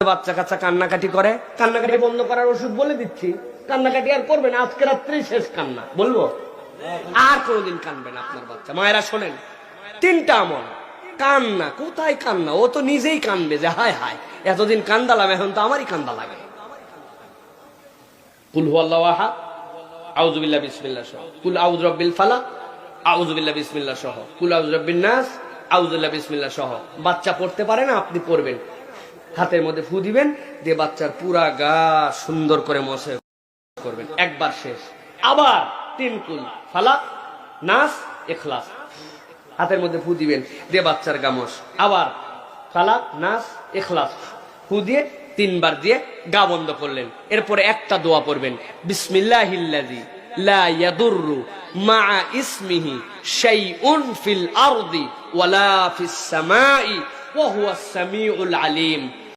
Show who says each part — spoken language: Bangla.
Speaker 1: বাচ্চা কাচ্চা কান্নাকাটি করে, কান্নাকাটি বন্ধ করার ওষুধ বলে দিচ্ছি। কান্নাকাটি আর করবে না, আজকে রাত্রেই শেষ কান্না। বলবো আর কোনোদিন কানবে না আপনার বাচ্চা। মায়েরা শোনেন, 3টা আমল। কান্না, কোথায় কান্না? ও তো নিজেই কানবে যে হায় হায় এতদিন কান্দালাম, এখন তো আমারই কান্দা লাগে। কুল হুয়াল্লাহু আহাদ, আউযু বিল্লাহি বিসমিল্লাহ সহ, কুল আউযু বিরাব্বিল ফালাক, আউযু বিল্লাহি বিসমিল্লাহ সহ, কুল আউযু বিরাব্বিন নাস, আউযু বিল্লাহি বিসমিল্লাহ সহ। বাচ্চা পড়তে পারে না, আপনি পড়বেন। হাতের মধ্যে ফু দিবেন, দিয়ে বাচ্চার পুরা গা সুন্দর করে মশে করবেন। একবার শেষ। আবার 3 কুল ফালাক, নাস, ইখলাস। হাতের মধ্যে ফু দিবেন, দিয়ে বাচ্চার গা মশ। আবার ফালাক, নাস, ইখলাস ফু দিয়ে 3 বার দিয়ে গা বন্ধ করলেন। এরপরে একটা দোয়া পড়বেন, বিসমিল্লাহিল্লাযী লা ইয়াদুররু মা ইসমিহি শাইউন ফিল আরদি ওয়ালা ফিস সামাই ওয়া হুয়াস সামিউল আলিম।